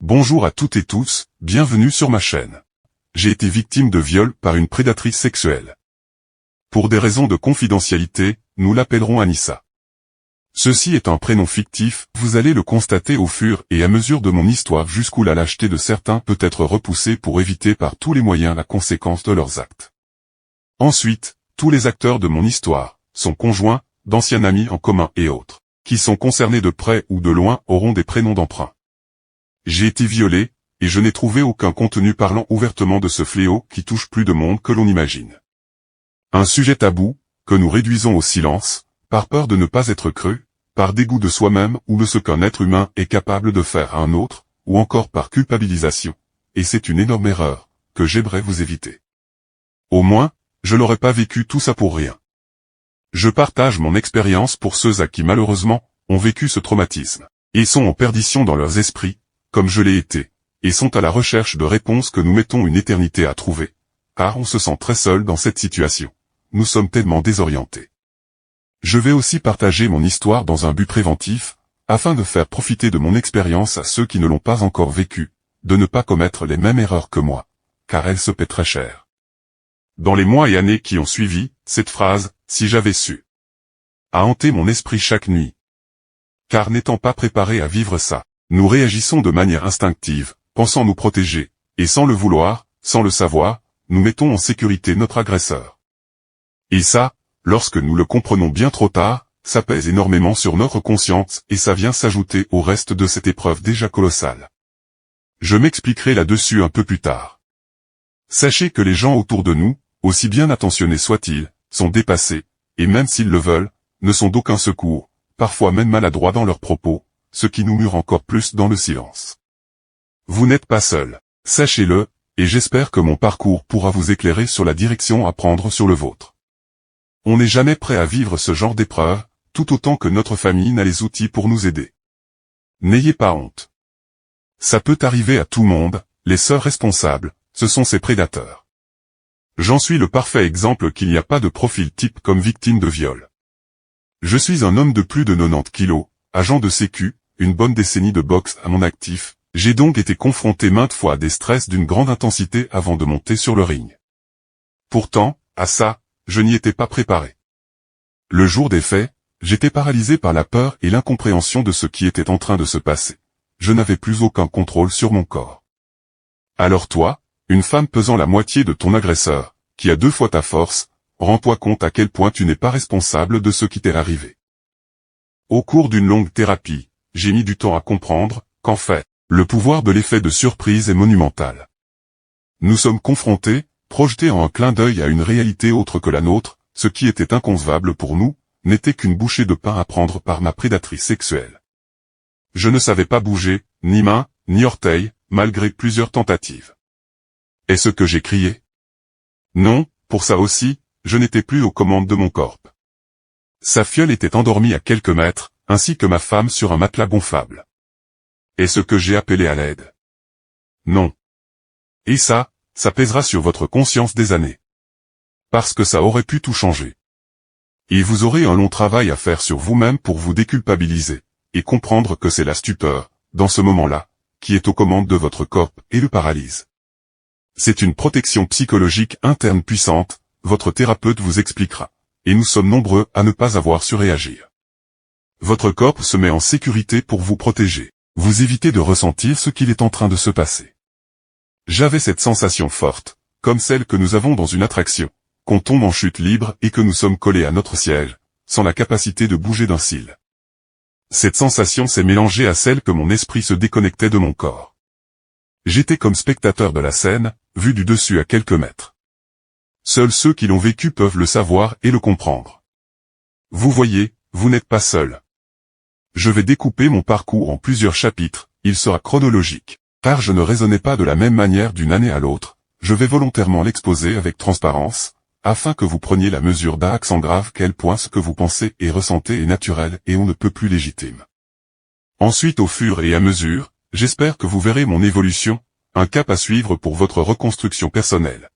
Bonjour à toutes et tous, bienvenue sur ma chaîne. J'ai été victime de viol par une prédatrice sexuelle. Pour des raisons de confidentialité, nous l'appellerons Anissa. Ceci est un prénom fictif, vous allez le constater au fur et à mesure de mon histoire jusqu'où la lâcheté de certains peut être repoussée pour éviter par tous les moyens la conséquence de leurs actes. Ensuite, tous les acteurs de mon histoire, son conjoint, d'anciens amis en commun et autres, qui sont concernés de près ou de loin auront des prénoms d'emprunt. J'ai été violé, et je n'ai trouvé aucun contenu parlant ouvertement de ce fléau qui touche plus de monde que l'on imagine. Un sujet tabou, que nous réduisons au silence, par peur de ne pas être cru, par dégoût de soi-même ou de ce qu'un être humain est capable de faire à un autre, ou encore par culpabilisation. Et c'est une énorme erreur, que j'aimerais vous éviter. Au moins, je n'aurais pas vécu tout ça pour rien. Je partage mon expérience pour ceux à qui malheureusement, ont vécu ce traumatisme, et sont en perdition dans leurs esprits, comme je l'ai été, et sont à la recherche de réponses que nous mettons une éternité à trouver, car on se sent très seul dans cette situation. Nous sommes tellement désorientés. Je vais aussi partager mon histoire dans un but préventif, afin de faire profiter de mon expérience à ceux qui ne l'ont pas encore vécu, de ne pas commettre les mêmes erreurs que moi, car elles se paient très cher. Dans les mois et années qui ont suivi, cette phrase, « si j'avais su », a hanté mon esprit chaque nuit. Car n'étant pas préparé à vivre ça, nous réagissons de manière instinctive, pensant nous protéger, et sans le vouloir, sans le savoir, nous mettons en sécurité notre agresseur. Et ça, lorsque nous le comprenons bien trop tard, ça pèse énormément sur notre conscience et ça vient s'ajouter au reste de cette épreuve déjà colossale. Je m'expliquerai là-dessus un peu plus tard. Sachez que les gens autour de nous, aussi bien attentionnés soient-ils, sont dépassés, et même s'ils le veulent, ne sont d'aucun secours, parfois même maladroits dans leurs propos, ce qui nous mure encore plus dans le silence. Vous n'êtes pas seul, sachez-le, et j'espère que mon parcours pourra vous éclairer sur la direction à prendre sur le vôtre. On n'est jamais prêt à vivre ce genre d'épreuve, tout autant que notre famille n'a les outils pour nous aider. N'ayez pas honte. Ça peut arriver à tout le monde, les seuls responsables, ce sont ces prédateurs. J'en suis le parfait exemple qu'il n'y a pas de profil type comme victime de viol. Je suis un homme de plus de 90 kilos, agent de sécu, une bonne décennie de boxe à mon actif, j'ai donc été confronté maintes fois à des stress d'une grande intensité avant de monter sur le ring. Pourtant, à ça, je n'y étais pas préparé. Le jour des faits, j'étais paralysé par la peur et l'incompréhension de ce qui était en train de se passer. Je n'avais plus aucun contrôle sur mon corps. Alors toi, une femme pesant la moitié de ton agresseur, qui a 2 fois ta force, rends-toi compte à quel point tu n'es pas responsable de ce qui t'est arrivé. Au cours d'une longue thérapie, j'ai mis du temps à comprendre qu'en fait, le pouvoir de l'effet de surprise est monumental. Nous sommes confrontés, projetés en un clin d'œil à une réalité autre que la nôtre, ce qui était inconcevable pour nous, n'était qu'une bouchée de pain à prendre par ma prédatrice sexuelle. Je ne savais pas bouger, ni main, ni orteil, malgré plusieurs tentatives. Est-ce que j'ai crié? Non, pour ça aussi, je n'étais plus aux commandes de mon corps. Sa fiole était endormie à quelques mètres, ainsi que ma femme sur un matelas gonflable. Est-ce que j'ai appelé à l'aide? Non. Et ça pèsera sur votre conscience des années. Parce que ça aurait pu tout changer. Et vous aurez un long travail à faire sur vous-même pour vous déculpabiliser, et comprendre que c'est la stupeur, dans ce moment-là, qui est aux commandes de votre corps et le paralyse. C'est une protection psychologique interne puissante, votre thérapeute vous expliquera. Et nous sommes nombreux à ne pas avoir su réagir. Votre corps se met en sécurité pour vous protéger. Vous évitez de ressentir ce qu'il est en train de se passer. J'avais cette sensation forte, comme celle que nous avons dans une attraction, qu'on tombe en chute libre et que nous sommes collés à notre siège, sans la capacité de bouger d'un cil. Cette sensation s'est mélangée à celle que mon esprit se déconnectait de mon corps. J'étais comme spectateur de la scène, vu du dessus à quelques mètres. Seuls ceux qui l'ont vécu peuvent le savoir et le comprendre. Vous voyez, vous n'êtes pas seul. Je vais découper mon parcours en plusieurs chapitres, il sera chronologique, car je ne raisonnais pas de la même manière d'une année à l'autre, je vais volontairement l'exposer avec transparence, afin que vous preniez la mesure d'un accent grave quel point ce que vous pensez et ressentez est naturel et on ne peut plus légitime. Ensuite au fur et à mesure, j'espère que vous verrez mon évolution, un cap à suivre pour votre reconstruction personnelle.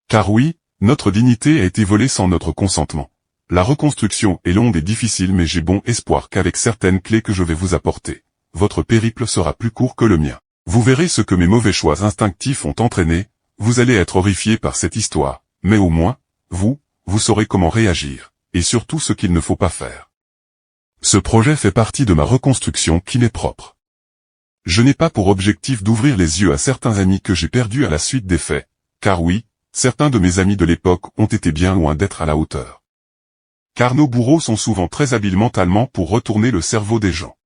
Car oui, notre dignité a été volée sans notre consentement. La reconstruction est longue et difficile mais j'ai bon espoir qu'avec certaines clés que je vais vous apporter, votre périple sera plus court que le mien. Vous verrez ce que mes mauvais choix instinctifs ont entraîné, vous allez être horrifié par cette histoire, mais au moins, vous saurez comment réagir, et surtout ce qu'il ne faut pas faire. Ce projet fait partie de ma reconstruction qui m'est propre. Je n'ai pas pour objectif d'ouvrir les yeux à certains amis que j'ai perdus à la suite des faits, car oui, certains de mes amis de l'époque ont été bien loin d'être à la hauteur. Car nos bourreaux sont souvent très habiles mentalement pour retourner le cerveau des gens.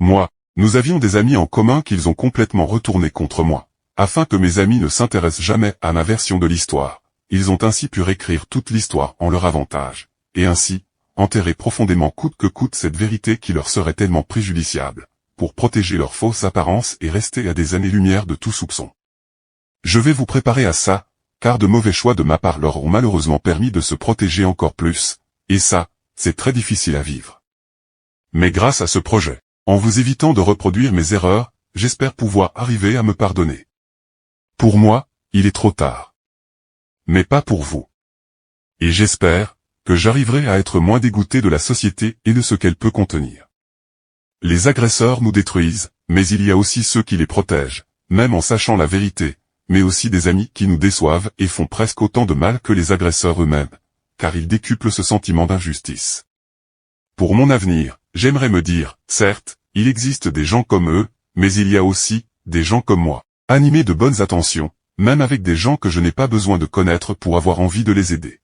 Moi, nous avions des amis en commun qu'ils ont complètement retournés contre moi, afin que mes amis ne s'intéressent jamais à ma version de l'histoire. Ils ont ainsi pu réécrire toute l'histoire en leur avantage, et ainsi, enterrer profondément coûte que coûte cette vérité qui leur serait tellement préjudiciable, pour protéger leur fausse apparence et rester à des années-lumière de tout soupçon. Je vais vous préparer à ça, car de mauvais choix de ma part leur ont malheureusement permis de se protéger encore plus, et ça, c'est très difficile à vivre. Mais grâce à ce projet, en vous évitant de reproduire mes erreurs, j'espère pouvoir arriver à me pardonner. Pour moi, il est trop tard. Mais pas pour vous. Et j'espère que j'arriverai à être moins dégoûté de la société et de ce qu'elle peut contenir. Les agresseurs nous détruisent, mais il y a aussi ceux qui les protègent, même en sachant la vérité, mais aussi des amis qui nous déçoivent et font presque autant de mal que les agresseurs eux-mêmes, car ils décuplent ce sentiment d'injustice. Pour mon avenir, j'aimerais me dire, certes, il existe des gens comme eux, mais il y a aussi des gens comme moi, animés de bonnes intentions, même avec des gens que je n'ai pas besoin de connaître pour avoir envie de les aider.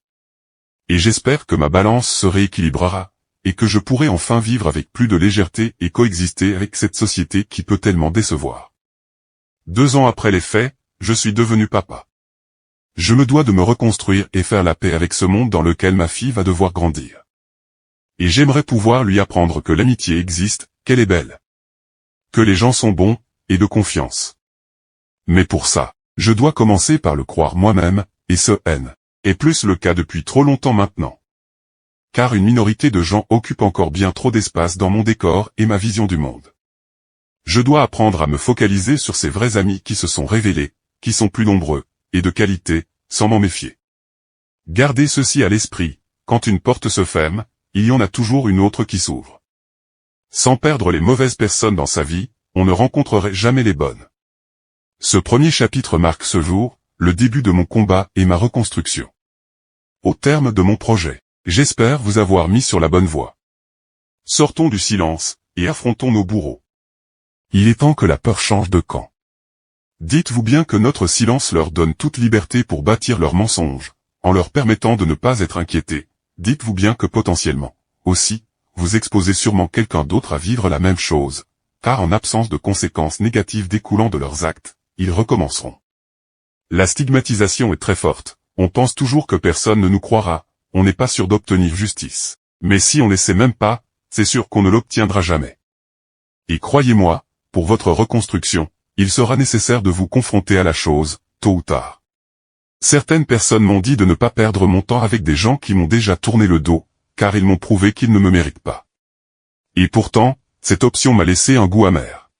Et j'espère que ma balance se rééquilibrera, et que je pourrai enfin vivre avec plus de légèreté et coexister avec cette société qui peut tellement décevoir. 2 ans après les faits, je suis devenu papa. Je me dois de me reconstruire et faire la paix avec ce monde dans lequel ma fille va devoir grandir. Et j'aimerais pouvoir lui apprendre que l'amitié existe, qu'elle est belle. Que les gens sont bons, et de confiance. Mais pour ça, je dois commencer par le croire moi-même, et ce est plus le cas depuis trop longtemps maintenant. Car une minorité de gens occupe encore bien trop d'espace dans mon décor et ma vision du monde. Je dois apprendre à me focaliser sur ces vrais amis qui se sont révélés, qui sont plus nombreux, et de qualité, sans m'en méfier. Gardez ceci à l'esprit, quand une porte se ferme, il y en a toujours une autre qui s'ouvre. Sans perdre les mauvaises personnes dans sa vie, on ne rencontrerait jamais les bonnes. Ce premier chapitre marque ce jour, le début de mon combat et ma reconstruction. Au terme de mon projet, j'espère vous avoir mis sur la bonne voie. Sortons du silence, et affrontons nos bourreaux. Il est temps que la peur change de camp. Dites-vous bien que notre silence leur donne toute liberté pour bâtir leurs mensonges, en leur permettant de ne pas être inquiétés. Dites-vous bien que potentiellement, aussi, vous exposez sûrement quelqu'un d'autre à vivre la même chose, car en absence de conséquences négatives découlant de leurs actes, ils recommenceront. La stigmatisation est très forte, on pense toujours que personne ne nous croira, on n'est pas sûr d'obtenir justice. Mais si on l'essaie même pas, c'est sûr qu'on ne l'obtiendra jamais. Et croyez-moi, pour votre reconstruction, il sera nécessaire de vous confronter à la chose, tôt ou tard. Certaines personnes m'ont dit de ne pas perdre mon temps avec des gens qui m'ont déjà tourné le dos, car ils m'ont prouvé qu'ils ne me méritent pas. Et pourtant, cette option m'a laissé un goût amer.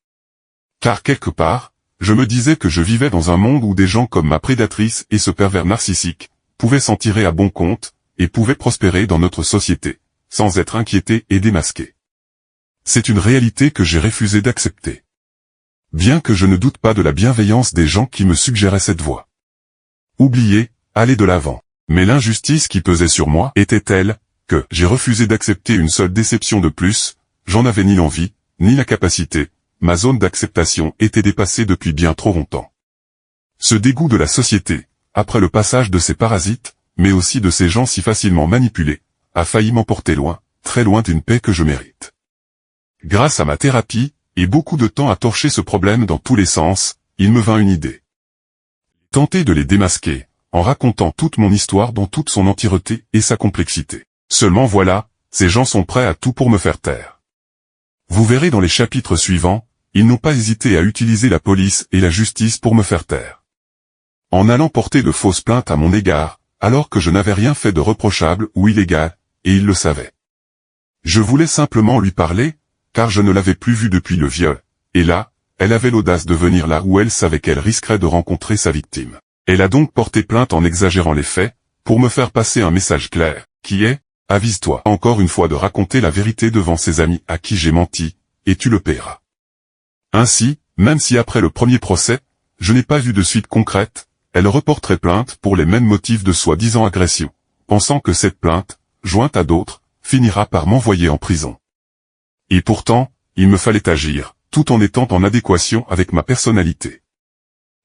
Car quelque part, je me disais que je vivais dans un monde où des gens comme ma prédatrice et ce pervers narcissique pouvaient s'en tirer à bon compte, et pouvaient prospérer dans notre société, sans être inquiétés et démasqués. C'est une réalité que j'ai refusé d'accepter. Bien que je ne doute pas de la bienveillance des gens qui me suggéraient cette voie. Oubliez, allez de l'avant. Mais l'injustice qui pesait sur moi était telle, que j'ai refusé d'accepter une seule déception de plus, j'en avais ni l'envie, ni la capacité, ma zone d'acceptation était dépassée depuis bien trop longtemps. Ce dégoût de la société, après le passage de ces parasites, mais aussi de ces gens si facilement manipulés, a failli m'emporter loin, très loin d'une paix que je mérite. Grâce à ma thérapie, et beaucoup de temps à torcher ce problème dans tous les sens, il me vint une idée. Tenter de les démasquer, en racontant toute mon histoire dans toute son entièreté et sa complexité. Seulement voilà, ces gens sont prêts à tout pour me faire taire. Vous verrez dans les chapitres suivants, ils n'ont pas hésité à utiliser la police et la justice pour me faire taire. En allant porter de fausses plaintes à mon égard, alors que je n'avais rien fait de reprochable ou illégal, et il le savait. Je voulais simplement lui parler, car je ne l'avais plus vue depuis le viol, et là, elle avait l'audace de venir là où elle savait qu'elle risquerait de rencontrer sa victime. Elle a donc porté plainte en exagérant les faits, pour me faire passer un message clair, qui est, avise-toi encore une fois de raconter la vérité devant ses amis à qui j'ai menti, et tu le paieras. Ainsi, Même si après le premier procès, je n'ai pas vu de suite concrète, elle reporterait plainte pour les mêmes motifs de soi-disant agression, pensant que cette plainte, jointe à d'autres, finira par m'envoyer en prison. Et pourtant, il me fallait agir, tout en étant en adéquation avec ma personnalité.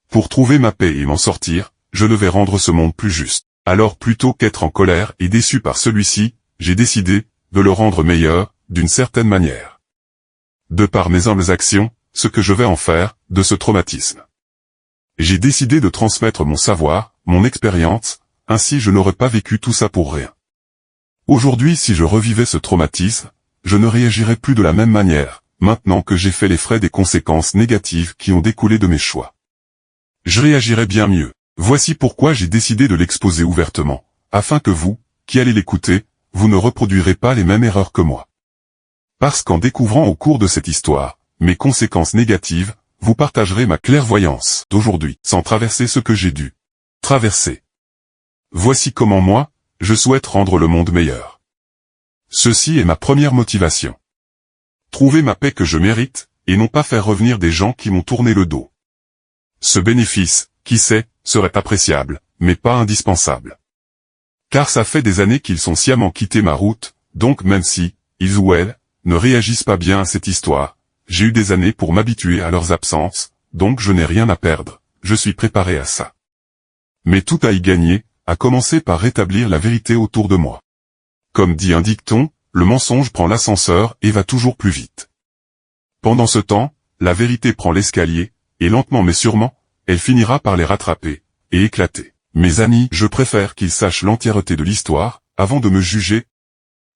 Pour trouver ma paix et m'en sortir, je devais rendre ce monde plus juste. Alors plutôt qu'être en colère et déçu par celui-ci, j'ai décidé de le rendre meilleur, d'une certaine manière. De par mes humbles actions, ce que je vais en faire, de ce traumatisme. J'ai décidé de transmettre mon savoir, mon expérience, ainsi je n'aurais pas vécu tout ça pour rien. Aujourd'hui, si je revivais ce traumatisme, je ne réagirais plus de la même manière, maintenant que j'ai fait les frais des conséquences négatives qui ont découlé de mes choix. Je réagirais bien mieux. Voici pourquoi j'ai décidé de l'exposer ouvertement, afin que vous, qui allez l'écouter, vous ne reproduirez pas les mêmes erreurs que moi. Parce qu'en découvrant au cours de cette histoire, mes conséquences négatives, vous partagerez ma clairvoyance d'aujourd'hui, sans traverser ce que j'ai dû traverser. Voici comment moi, je souhaite rendre le monde meilleur. Ceci est ma première motivation. Trouver ma paix que je mérite, et non pas faire revenir des gens qui m'ont tourné le dos. Ce bénéfice, qui sait, serait appréciable, mais pas indispensable. Car ça fait des années qu'ils sont sciemment quitté ma route, donc même si, ils ou elles, ne réagissent pas bien à cette histoire, j'ai eu des années pour m'habituer à leurs absences, donc je n'ai rien à perdre, je suis préparé à ça. Mais tout à y gagner, à commencer par rétablir la vérité autour de moi. Comme dit un dicton, le mensonge prend l'ascenseur et va toujours plus vite. Pendant ce temps, la vérité prend l'escalier, et lentement mais sûrement, elle finira par les rattraper, et éclater. Mes amis, je préfère qu'ils sachent l'entièreté de l'histoire, avant de me juger.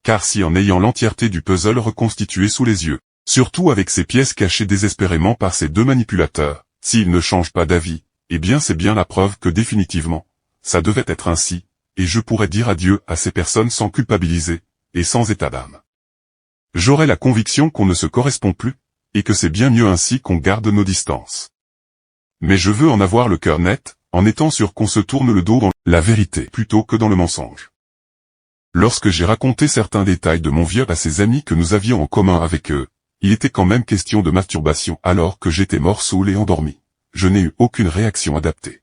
Car si en ayant l'entièreté du puzzle reconstitué sous les yeux, surtout avec ces pièces cachées désespérément par ces deux manipulateurs, s'ils ne changent pas d'avis, eh bien c'est bien la preuve que définitivement, ça devait être ainsi, et je pourrais dire adieu à ces personnes sans culpabiliser, et sans état d'âme. J'aurai la conviction qu'on ne se correspond plus, et que c'est bien mieux ainsi qu'on garde nos distances. Mais je veux en avoir le cœur net, en étant sûr qu'on se tourne le dos dans la vérité plutôt que dans le mensonge. Lorsque j'ai raconté certains détails de mon viol à ses amis que nous avions en commun avec eux, il était quand même question de masturbation alors que j'étais mort saoul et endormi. Je n'ai eu aucune réaction adaptée.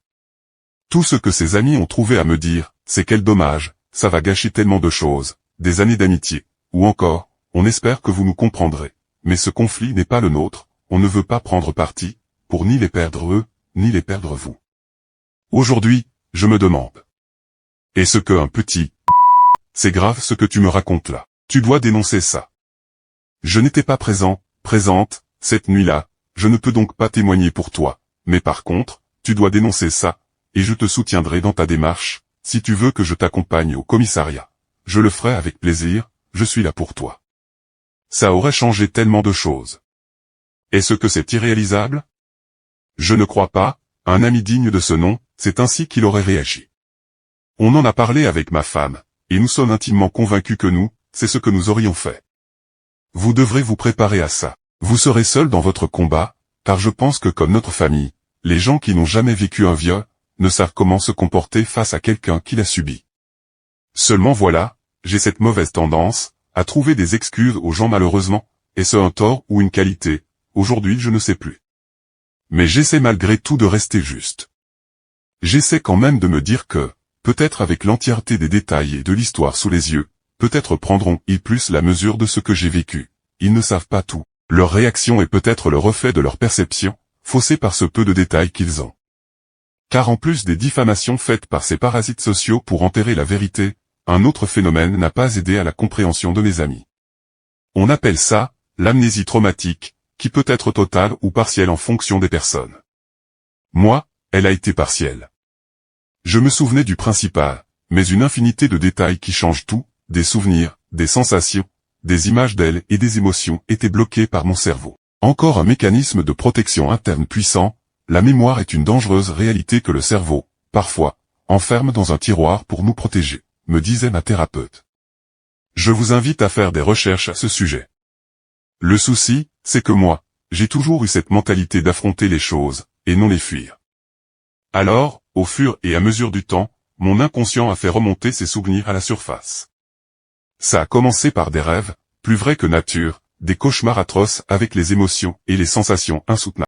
Tout ce que ses amis ont trouvé à me dire, c'est quel dommage, ça va gâcher tellement de choses, des années d'amitié, ou encore, on espère que vous nous comprendrez, mais ce conflit n'est pas le nôtre, on ne veut pas prendre parti, pour ni les perdre eux, ni les perdre vous. Aujourd'hui, je me demande. Est-ce que un petit c'est grave ce que tu me racontes là. Tu dois dénoncer ça. Je n'étais pas présente, cette nuit-là, je ne peux donc pas témoigner pour toi, mais par contre, tu dois dénoncer ça, et je te soutiendrai dans ta démarche, si tu veux que je t'accompagne au commissariat. Je le ferai avec plaisir, je suis là pour toi. Ça aurait changé tellement de choses. Est-ce que c'est irréalisable? Je ne crois pas, un ami digne de ce nom, c'est ainsi qu'il aurait réagi. On en a parlé avec ma femme, et nous sommes intimement convaincus que nous, c'est ce que nous aurions fait. Vous devrez vous préparer à ça. Vous serez seul dans votre combat, car je pense que comme notre famille, les gens qui n'ont jamais vécu un viol, ne savent comment se comporter face à quelqu'un qui l'a subi. Seulement voilà, j'ai cette mauvaise tendance, à trouver des excuses aux gens malheureusement, est-ce un tort ou une qualité, aujourd'hui je ne sais plus. Mais j'essaie malgré tout de rester juste. J'essaie quand même de me dire que, peut-être avec l'entièreté des détails et de l'histoire sous les yeux, peut-être prendront-ils plus la mesure de ce que j'ai vécu. Ils ne savent pas tout. Leur réaction est peut-être le reflet de leur perception, faussée par ce peu de détails qu'ils ont. Car en plus des diffamations faites par ces parasites sociaux pour enterrer la vérité, un autre phénomène n'a pas aidé à la compréhension de mes amis. On appelle ça, l'amnésie traumatique, qui peut être totale ou partielle en fonction des personnes. Moi, elle a été partielle. Je me souvenais du principal, mais une infinité de détails qui changent tout, des souvenirs, des sensations, des images d'elle et des émotions étaient bloquées par mon cerveau. Encore un mécanisme de protection interne puissant, la mémoire est une dangereuse réalité que le cerveau, parfois, enferme dans un tiroir pour nous protéger, me disait ma thérapeute. Je vous invite à faire des recherches à ce sujet. Le souci, c'est que moi, j'ai toujours eu cette mentalité d'affronter les choses, et non les fuir. Alors, au fur et à mesure du temps, mon inconscient a fait remonter ses souvenirs à la surface. Ça a commencé par des rêves, plus vrais que nature, des cauchemars atroces avec les émotions et les sensations insoutenables.